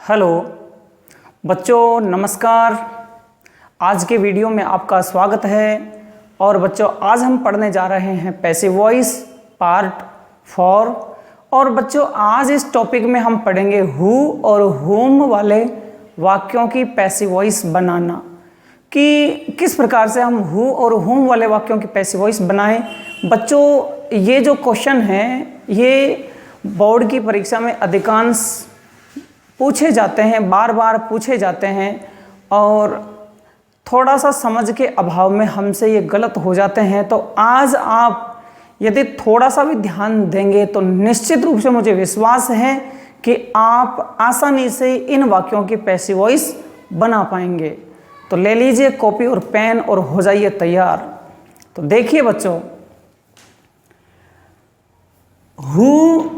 Hello बच्चों, नमस्कार। आज के वीडियो में आपका स्वागत है। और बच्चों, आज हम पढ़ने जा रहे हैं पैसिव वॉइस पार्ट 4। और बच्चों, आज इस टॉपिक में हम पढ़ेंगे हु और हुम वाले वाक्यों की पैसिव वॉइस बनाना, कि किस प्रकार से हम हु और हुम वाले वाक्यों की पैसिव वॉइस बनाएं। बच्चों, ये जो क्वेश्चन है ये बोर्ड की परीक्षा में अधिकांश पूछे जाते हैं, बार बार पूछे जाते हैं, और थोड़ा सा समझ के अभाव में हमसे ये गलत हो जाते हैं। तो आज आप यदि थोड़ा सा भी ध्यान देंगे तो निश्चित रूप से मुझे विश्वास है कि आप आसानी से इन वाक्यों की पैसिव वॉइस बना पाएंगे। तो ले लीजिए कॉपी और पेन और हो जाइए तैयार। तो देखिए बच्चों, हु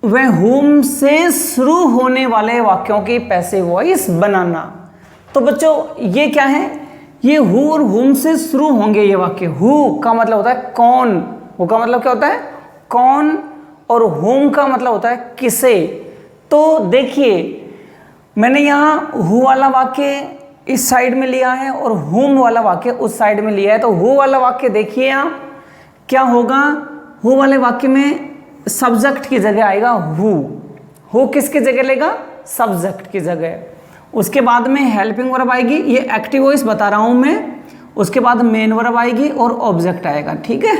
व हुम से शुरू होने वाले वाक्यों की पैसिव वॉइस बनाना। तो बच्चों, ये क्या है? ये हु और हुम से शुरू होंगे ये वाक्य। हु का मतलब होता है कौन, हु का मतलब क्या होता है? कौन। और हुम का मतलब होता है किसे। तो देखिए, मैंने यहाँ हु वाला वाक्य इस साइड में लिया है और हुम वाला वाक्य उस साइड में लिया है। तो हु वाला वाक्य देखिए आप, क्या होगा? हु वाले वाक्य में सब्जेक्ट की जगह आएगा हु। हु किसकी जगह लेगा? सब्जेक्ट की जगह। उसके बाद में हेल्पिंग वर्ब आएगी, ये एक्टिव वॉइस बता रहा हूं मैं। उसके बाद मेन वर्ब आएगी और ऑब्जेक्ट आएगा, ठीक है,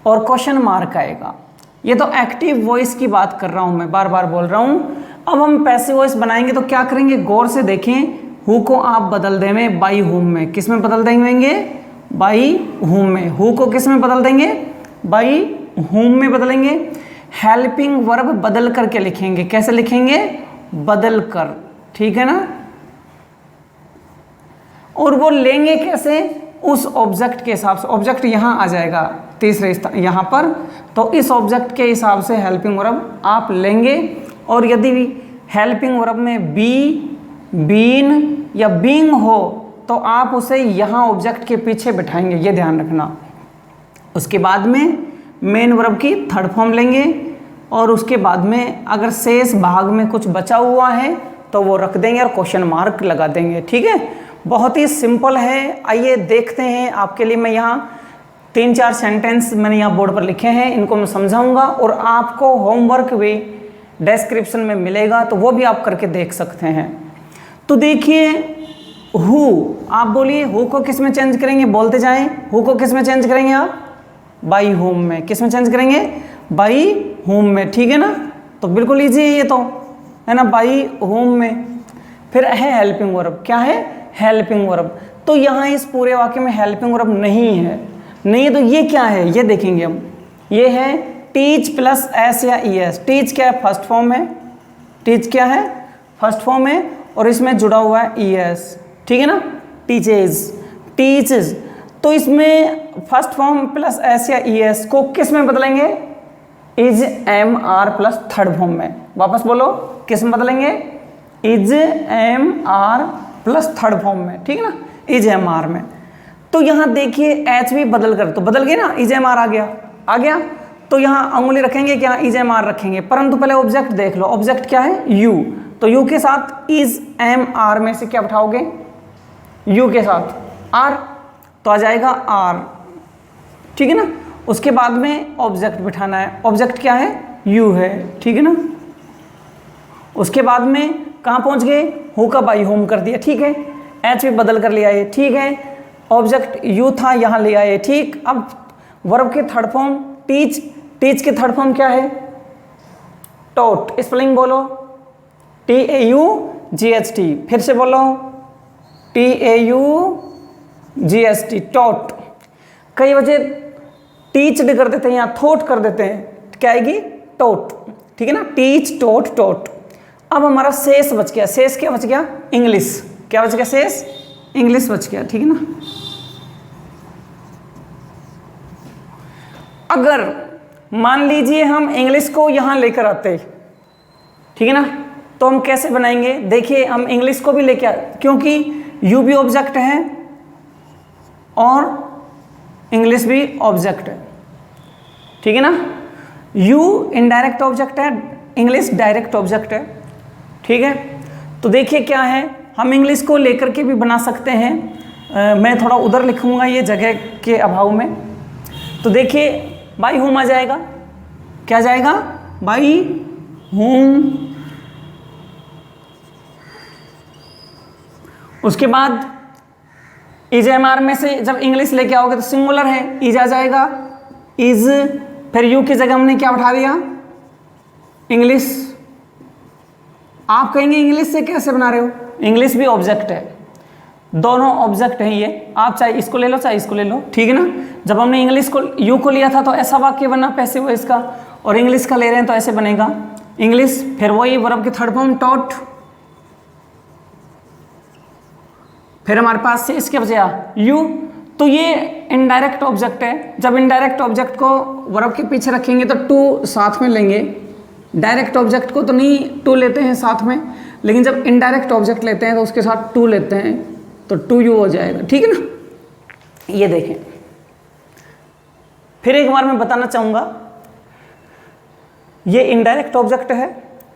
और क्वेश्चन मार्क आएगा। ये तो एक्टिव वॉइस की बात कर रहा हूं मैं, बार बार बोल रहा हूं। अब हम पैसिव वॉइस बनाएंगे तो क्या करेंगे, गौर से देखें। हु को आप बदल देंगे बाई हुम में। किस में बदल देंगे? बाई हुम में। हु को किस में बदल देंगे? बाई हुम में बदलेंगे। हेल्पिंग वर्ब बदल करके लिखेंगे। कैसे लिखेंगे? बदल कर, ठीक है ना। और वो लेंगे कैसे? उस ऑब्जेक्ट के हिसाब से। ऑब्जेक्ट यहां आ जाएगा तीसरे स्थान यहां पर। तो इस ऑब्जेक्ट के हिसाब से हेल्पिंग वर्ब आप लेंगे। और यदि हेल्पिंग वर्ब में बी, बीन या बीइंग हो तो आप उसे यहां ऑब्जेक्ट के पीछे बिठाएंगे, ये ध्यान रखना। उसके बाद में मेन वर्ब की थर्ड फॉर्म लेंगे। और उसके बाद में अगर शेष भाग में कुछ बचा हुआ है तो वो रख देंगे और क्वेश्चन मार्क लगा देंगे, ठीक है। बहुत ही सिंपल है। आइए देखते हैं। आपके लिए मैं यहाँ 3-4 सेंटेंस मैंने यहाँ बोर्ड पर लिखे हैं, इनको मैं समझाऊंगा। और आपको होमवर्क भी डिस्क्रिप्शन में मिलेगा, तो वो भी आप करके देख सकते हैं। तो देखिए, हु, आप बोलिए हु को किस में चेंज करेंगे? बोलते जाएं। हु को किस में चेंज करेंगे आप? बाई होम में। किस में चेंज करेंगे? बाई होम में, ठीक है ना। तो बिल्कुल इजी है ये, तो है ना, बाई होम में। फिर है हेल्पिंग वर्ब। क्या है? Helping verb. तो यहाँ इस पूरे वाक्य में हेल्पिंग वर्ब नहीं है। नहीं, तो ये क्या है ये देखेंगे हम। ये है टीच प्लस एस या ई एस। टीच क्या है? फर्स्ट फॉर्म है। टीच क्या है? फर्स्ट फॉर्म है। और इसमें जुड़ा हुआ है ई एस, ठीक है ना। Teaches, teaches. तो इसमें फर्स्ट फॉर्म प्लस एस या ई एस को किस में बदलेंगे? Is am are plus third form में। वापस बोलो, किस में बदलेंगे? Is am are plus third form में, ठीक है ना, इज एम आर में। तो यहाँ देखिए एच भी बदल कर, तो बदल गए ना, इज एम आर आ गया, आ गया। तो यहाँ अंगुली रखेंगे क्या? इज एम आर रखेंगे। परंतु पहले ऑब्जेक्ट देख लो। ऑब्जेक्ट क्या है? यू। तो यू के साथ इज एम आर में से क्या उठाओगे? यू के साथ आर, तो आ जाएगा आर, ठीक है ना। उसके बाद में ऑब्जेक्ट बिठाना है। ऑब्जेक्ट क्या है? यू है, ठीक है ना। उसके बाद में कहाँ पहुंच गए? हु का बाई होम कर दिया, ठीक है। एच भी बदल कर लिया है, ठीक है। ऑब्जेक्ट यू था, यहाँ ले आए, ठीक। अब वर्ब के थर्ड फॉर्म टीच। टीच के थर्ड फॉर्म क्या है? टॉट। स्पेलिंग बोलो, TAUGHT। फिर से बोलो, TAUGHT, टॉट। कई वजह टीच्ड कर देते हैं या थॉट कर देते हैं, क्या आएगी? टॉट, ठीक है ना। Teach, taught, taught. अब हमारा शेष बच गया। शेष क्या बच गया? इंग्लिश। क्या बच गया? शेष इंग्लिश बच गया, ठीक है ना। अगर मान लीजिए हम इंग्लिश को यहां लेकर आते, ठीक है ना, तो हम कैसे बनाएंगे? देखिए, हम इंग्लिश को भी लेकर, क्योंकि यू भी ऑब्जेक्ट है और इंग्लिश भी ऑब्जेक्ट है, ठीक है ना। यू इनडायरेक्ट ऑब्जेक्ट है, इंग्लिश डायरेक्ट ऑब्जेक्ट है, ठीक है। तो देखिए क्या है, हम इंग्लिश को लेकर के भी बना सकते हैं। मैं थोड़ा उधर लिखूंगा ये जगह के अभाव में। तो देखिए बाई होम आ जाएगा, क्या जाएगा, बाई होम। उसके बाद इज एम आर में से जब इंग्लिश लेके आओगे तो सिंगुलर है, इज आ जाएगा, इज। फिर यू की जगह हमने क्या उठा दिया, इंग्लिश। आप कहेंगे इंग्लिश से कैसे बना रहे हो, इंग्लिश भी ऑब्जेक्ट है, दोनों ऑब्जेक्ट हैं ये। आप चाहे इसको ले लो चाहे इसको ले लो, ठीक है ना। जब हमने इंग्लिश को यू को लिया था तो ऐसा वाक्य बना पैसिव वॉइस का, और इंग्लिश का ले रहे हैं तो ऐसे बनेगा इंग्लिश। फिर वही वर्ब की थर्ड फॉर्म टॉट। फिर हमारे पास से इसके बजाय यू, तो ये इनडायरेक्ट ऑब्जेक्ट है। जब इनडायरेक्ट ऑब्जेक्ट को वर्ब के पीछे रखेंगे तो टू साथ में लेंगे। डायरेक्ट ऑब्जेक्ट को तो नहीं टू लेते हैं साथ में, लेकिन जब इनडायरेक्ट ऑब्जेक्ट लेते हैं तो उसके साथ टू लेते हैं, तो टू यू हो जाएगा, ठीक है ना। ये देखें, फिर एक बार मैं बताना चाहूँगा, ये इनडायरेक्ट ऑब्जेक्ट है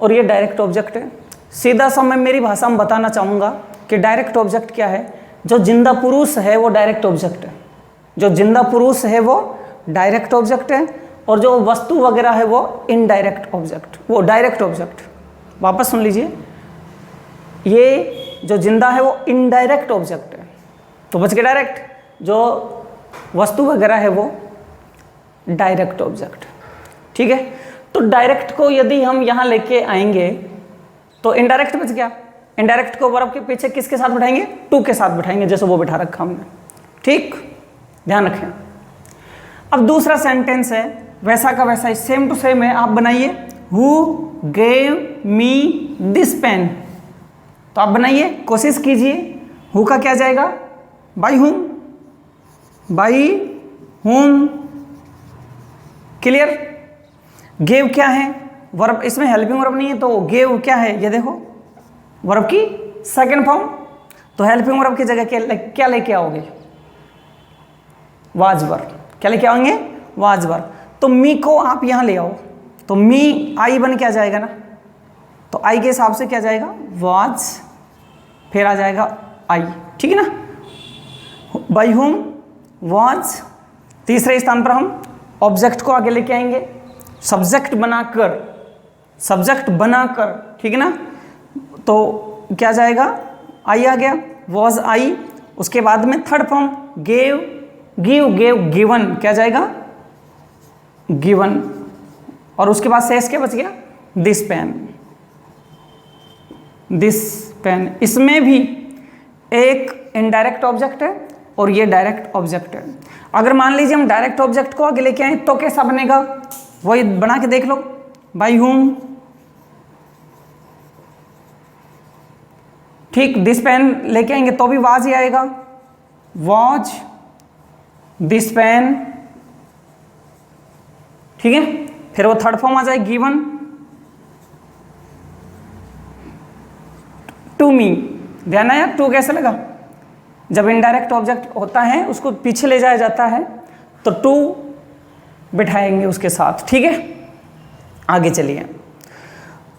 और ये डायरेक्ट ऑब्जेक्ट है। सीधा सा मैं मेरी भाषा में बताना चाहूँगा कि डायरेक्ट ऑब्जेक्ट क्या है। जो जिंदा पुरुष है वो डायरेक्ट ऑब्जेक्ट है, जो जिंदा पुरुष है वो डायरेक्ट ऑब्जेक्ट है, और जो वस्तु वगैरह है वो इनडायरेक्ट ऑब्जेक्ट, वो डायरेक्ट ऑब्जेक्ट। वापस सुन लीजिए, ये जो जिंदा है वो इनडायरेक्ट ऑब्जेक्ट है, तो बच के डायरेक्ट। जो वस्तु वगैरह है वो डायरेक्ट ऑब्जेक्ट, ठीक है। तो डायरेक्ट को यदि हम यहाँ लेके आएंगे तो इनडायरेक्ट बच गया। इनडायरेक्ट को वर्ब के पीछे किसके साथ बिठाएंगे, टू के साथ बिठाएंगे, जैसे वो बिठा रखा हमने, ठीक, ध्यान रखें। अब दूसरा सेंटेंस है वैसा का वैसा ही, सेम टू सेम है, आप बनाइए। Who gave me this pen, तो आप बनाइए, कोशिश कीजिए। हु का क्या जाएगा, बाई हुम, बाई हुम, क्लियर। गेव क्या है, वर्ब, इसमें हेल्पिंग वर्ब नहीं है, तो गेव क्या है, ये देखो वर्ब की सेकंड फॉर्म। तो हेल्पिंग वर्ब की जगह क्या लेके आओगे, वाज वर्ब। क्या लेके आओगे, वाज वर्ब। तो मी को आप यहां ले आओ, तो मी आई बन के आ जाएगा ना, तो आई के हिसाब से क्या जाएगा, वाज, फिर आ जाएगा आई, ठीक है ना। By home, was. तीसरे स्थान पर हम ऑब्जेक्ट को आगे लेके आएंगे, सब्जेक्ट बनाकर, सब्जेक्ट बनाकर, ठीक है ना। तो क्या जाएगा, आई आ गया, वाज आई। उसके बाद में third form gave, give, gave, given, क्या जाएगा, गिवन। और उसके बाद शेष क्या बच गया, दिस पेन, दिस पेन। इसमें भी एक इनडायरेक्ट ऑब्जेक्ट है और ये डायरेक्ट ऑब्जेक्ट है। अगर मान लीजिए हम डायरेक्ट ऑब्जेक्ट को आगे लेके आए तो कैसा बनेगा, वही बना के देख लो। बाई हुम, ठीक, दिस पेन लेके आएंगे तो भी वाज ही आएगा, वॉज दिस पेन, ठीक है। फिर वो थर्ड फॉर्म आ जाए गिवन, टू मी। ध्यान आया, टू कैसे लगा, जब इनडायरेक्ट ऑब्जेक्ट होता है उसको पीछे ले जाया जाता है तो टू बिठाएंगे उसके साथ, ठीक है। आगे चलिए,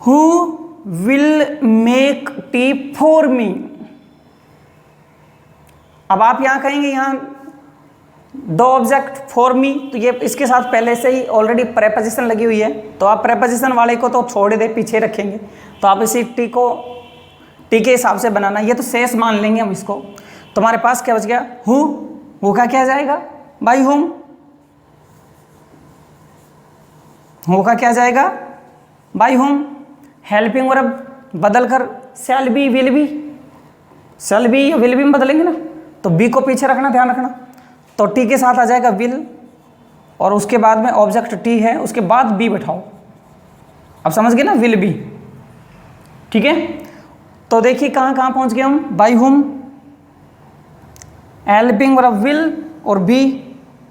who will make tea for me. अब आप यहां कहेंगे, यहां दो ऑब्जेक्ट फॉर मी, तो ये इसके साथ पहले से ही ऑलरेडी प्रेपोजिशन लगी हुई है, तो आप प्रेपोजिशन वाले को तो छोड़ दे, पीछे रखेंगे। तो आप इसी टी को टी के हिसाब से बनाना, ये तो शेष मान लेंगे हम इसको। तुम्हारे पास क्या बच गया, हु का क्या जाएगा, बाई हुम। हु का क्या जाएगा, बाई हुम। हेल्पिंग वर्ब बदल कर shall be, will be, shall be या विल बी में बदलेंगे ना, तो बी को पीछे रखना, ध्यान रखना। तो टी के साथ आ जाएगा विल, और उसके बाद में ऑब्जेक्ट टी है, उसके बाद बी बैठाओ। अब समझ गए ना, विल बी, ठीक है। तो देखिए कहाँ कहाँ पहुँच गए हम, बाई हुम, हेल्पिंग वर्ब विल और बी,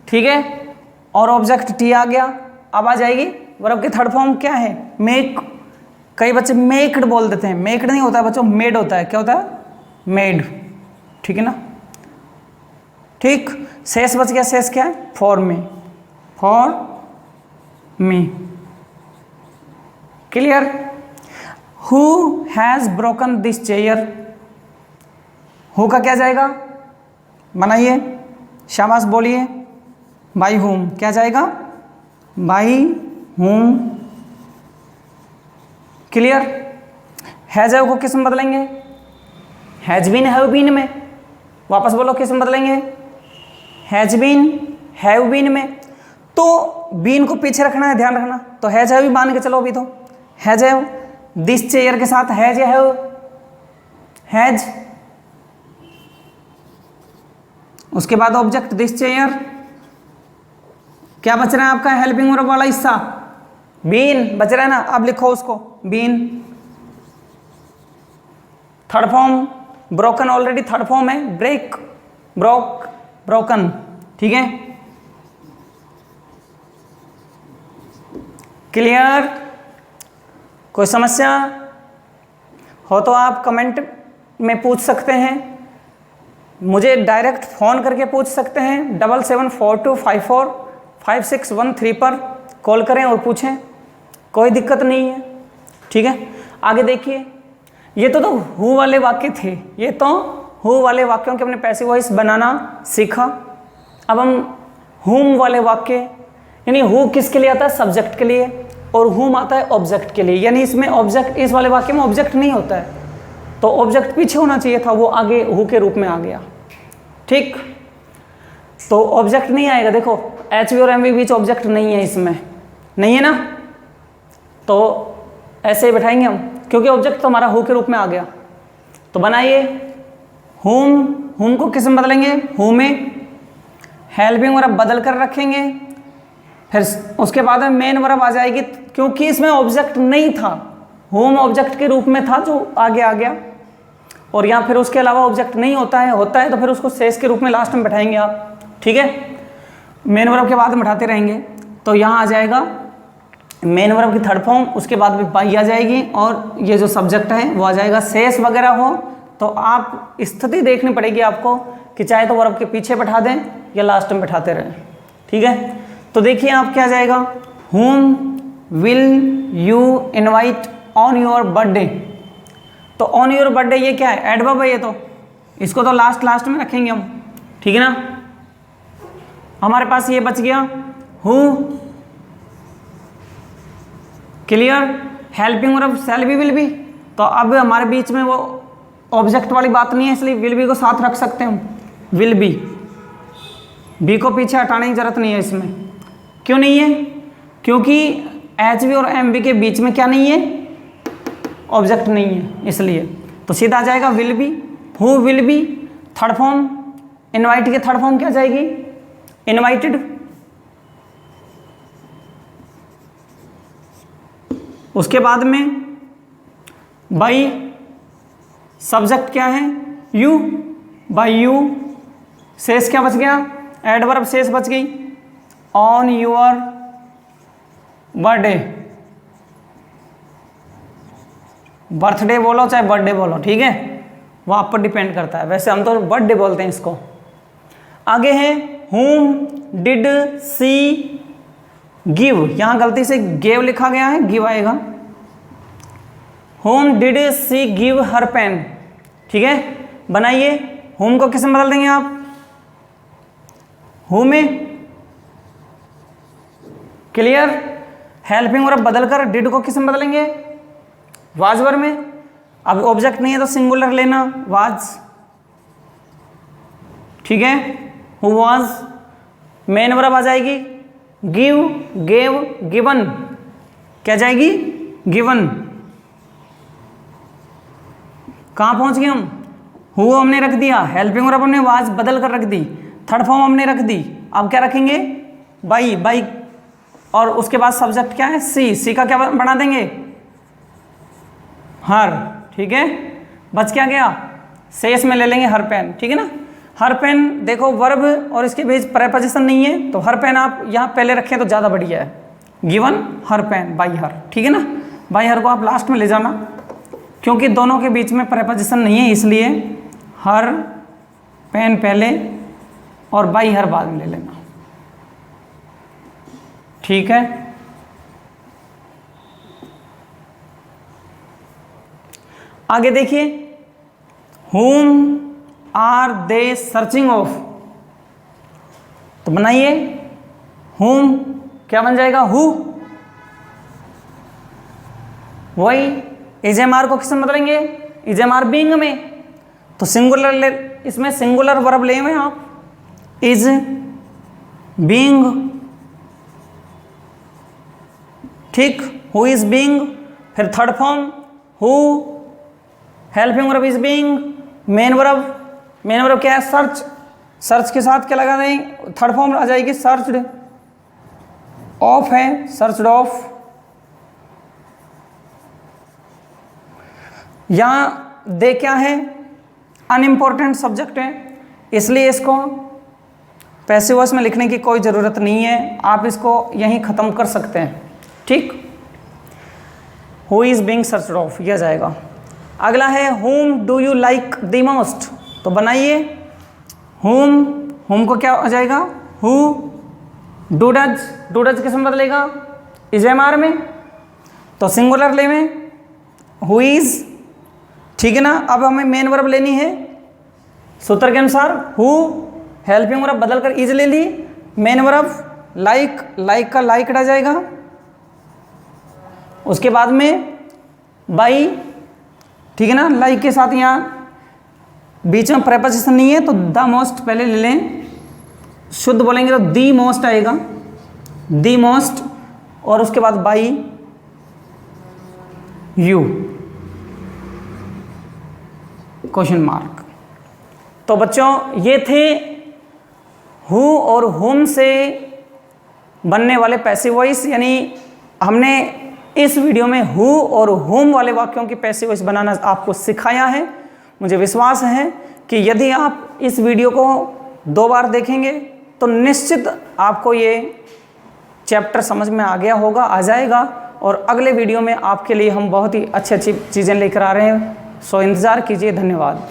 ठीक है, और ऑब्जेक्ट टी आ गया। अब आ जाएगी वर्ब की थर्ड फॉर्म क्या है, मेक। कई बच्चे मेक्ड बोल देते हैं, मेक्ड नहीं होता बच्चों, मेड होता है। क्या होता है, मेड, ठीक है ना, ठीक। शेष बच गया, शेष क्या है, for me, for me, clear. Who has broken this chair, who का क्या जाएगा, बनाइए, शाबाश बोलिए, बाई होम क्या जाएगा, बाई होम। क्लियर। हैज को किस में बदलेंगे, हैज बीन हैव बीन में, वापस बोलो किस में बदलेंगे, हैज बीन हैव बीन में। तो बीन को पीछे रखना है, ध्यान रखना, तो हैज हैव भी मान के चलो अभी, तो हैज हैव दिस चेयर के साथ हैज या हैव, हैज, उसके बाद ऑब्जेक्ट दिस चेयर, क्या बच रहा है आपका हेल्पिंग वर्ब वाला हिस्सा, बीन बच रहा है ना, अब लिखो उसको been. Third form broken already third form है, ब्रेक, ब्रोक, ब्रोकन, ठीक है। क्लियर। कोई समस्या हो तो आप कमेंट में पूछ सकते हैं, मुझे डायरेक्ट फ़ोन करके पूछ सकते हैं, 7742545613 पर कॉल करें और पूछें, कोई दिक्कत नहीं है, ठीक है। आगे देखिए, ये तो हु वाले वाक्य थे, ये तो हु वाले वाक्यों के अपने पैसिव वॉइस बनाना सीखा। अब हम हुम वाले वाक्य, यानी हु किसके लिए आता है, सब्जेक्ट के लिए, और हुम आता है ऑब्जेक्ट के लिए, यानी इसमें ऑब्जेक्ट, इस वाले वाक्य में ऑब्जेक्ट नहीं होता है, तो ऑब्जेक्ट पीछे होना चाहिए था, वो आगे हु के रूप में आ गया, ठीक। तो ऑब्जेक्ट नहीं आएगा, देखो एच वी और एम वी बीच ऑब्जेक्ट नहीं है, इसमें नहीं है ना, तो ऐसे ही बैठाएंगे हम, क्योंकि ऑब्जेक्ट तो हमारा हु के रूप में आ गया। तो बनाइए हुम, हुम को किस में बदलेंगे, हु में, हेल्पिंग वर्ब बदल कर रखेंगे, फिर उसके बाद में मेन वर्ब आ जाएगी, क्योंकि इसमें ऑब्जेक्ट नहीं था, होम ऑब्जेक्ट के रूप में था जो आगे आ गया, और यहाँ फिर उसके अलावा ऑब्जेक्ट नहीं होता है, होता है तो फिर उसको शेष के रूप में लास्ट में बैठाएंगे आप, ठीक है। मेन वर्ब के बाद में बैठाते रहेंगे, तो यहाँ आ जाएगा मेन वर्ब की थर्ड फॉर्म, उसके बाद भी बाई आ जाएगी, और ये जो सब्जेक्ट है वो आ जाएगा। शेष वगैरह हो तो आप स्थिति देखनी पड़ेगी आपको, कि चाहे तो वर्ब के पीछे बैठा दें या लास्ट में बैठाते रहें, ठीक है। तो देखिए आप क्या जाएगा, whom will you invite on your birthday, तो on your birthday ये क्या है, एडवर्ब है ये, तो इसको तो लास्ट में रखेंगे हम, ठीक है ना। हमारे पास ये बच गया who, clear. Helping verb shall be will be, तो अब हमारे बीच में वो ऑब्जेक्ट वाली बात नहीं है, इसलिए विल बी को साथ रख सकते हैं हम, विल बी, बी को पीछे हटाने की जरूरत नहीं है इसमें। क्यों नहीं है, क्योंकि एच वी और एम बी के बीच में क्या नहीं है, ऑब्जेक्ट नहीं है, इसलिए तो सीधा आ जाएगा will be, who will be. Third form invite की थर्ड फॉर्म क्या जाएगी, इनवाइटेड, उसके बाद में बाई, सब्जेक्ट क्या है, यू, बाई यू, शेष क्या बच गया, एडवर्ब शेष बच गई, ऑन योर बर्थडे, बर्थडे बोलो चाहे बर्थडे बोलो, ठीक है, वो आप पर डिपेंड करता है, वैसे हम तो बर्थडे बोलते हैं इसको। आगे है whom did she give, यहां गलती से गेव लिखा गया है, गिव आएगा, whom did she give her pen, ठीक है। बनाइए, whom को किस में बदल देंगे आप, who में, क्लियर। हेल्पिंग वर्ब बदल कर डिड को किस में बदलेंगे, वाज वर्ब में, अब ऑब्जेक्ट नहीं है तो सिंगुलर लेना, वाज, ठीक है। हु वाज, मेन वर्ब आ जाएगी, गिव, गेव, गिवन, क्या जाएगी, गिवन। कहां पहुंच गए हम, हु हमने रख दिया, हेल्पिंग वर्ब हमने वाज बदल कर रख दी, थर्ड फॉर्म हमने रख दी, अब क्या रखेंगे, बाई, बाई, और उसके बाद सब्जेक्ट क्या है, सी, सी का क्या बना देंगे, हर, ठीक है। बच क्या गया, शेष में ले लेंगे हर पेन, ठीक है ना। हर पेन देखो वर्ब और इसके बीच प्रेपोजिशन नहीं है, तो हर पेन आप यहाँ पहले रखें तो ज़्यादा बढ़िया है, given her pen by her, ठीक है ना। बाई हर को आप लास्ट में ले जाना, क्योंकि दोनों के बीच में प्रेपोजिशन नहीं है, इसलिए हर पेन पहले और बाई हर बाद में ले लेना, ठीक है। आगे देखिए, whom are they searching of, तो बनाइए whom क्या बन जाएगा, who, वही इज एम आर को किसमें बदलेंगे, इज एम आर बीइंग में, तो सिंगुलर ले, इसमें सिंगुलर वर्ब ले हुए आप, इज बीइंग, ठीक, हु इज बीइंग, फिर third form who, helping verb is being, main verb क्या है, सर्च, सर्च के साथ क्या लगा दें, थर्ड फॉर्म आ जाएगी सर्च्ड, ऑफ है सर्च्ड ऑफ, यहाँ दे क्या है, अनइम्पॉर्टेंट सब्जेक्ट है, इसलिए इसको पैसिव वॉइस में लिखने की कोई ज़रूरत नहीं है, आप इसको यहीं ख़त्म कर सकते हैं, ठीक। Who is being searched of यह जाएगा। अगला है whom do you like the most, तो बनाइए whom को क्या हो जाएगा, हु, डू डज किस में बदलेगा, इज एम आर में, तो सिंगुलर ले में हु इज, ठीक है ना। अब हमें मेन वर्ब लेनी है सूत्र के अनुसार, हु, हेल्पिंग वर्ब बदल कर इज ले ली, मेन वर्ब लाइक का लाइक आ जाएगा, उसके बाद में बाई, ठीक है ना, लाइक के साथ यहाँ बीच में प्रेपोजिशन नहीं है तो द मोस्ट पहले ले लें, शुद्ध बोलेंगे तो दी मोस्ट आएगा, दी मोस्ट, और उसके बाद बाई यू, क्वेश्चन मार्क। तो बच्चों ये थे हु और हुम से बनने वाले पैसिव वॉइस, यानी हमने इस वीडियो में हु और हुम वाले वाक्यों की पैसिव वॉइस बनाना आपको सिखाया है। मुझे विश्वास है कि यदि आप इस वीडियो को 2 बार देखेंगे तो निश्चित आपको ये चैप्टर समझ में आ गया होगा, आ जाएगा, और अगले वीडियो में आपके लिए हम बहुत ही अच्छी चीज़ें लेकर आ रहे हैं। सो इंतज़ार कीजिए। धन्यवाद।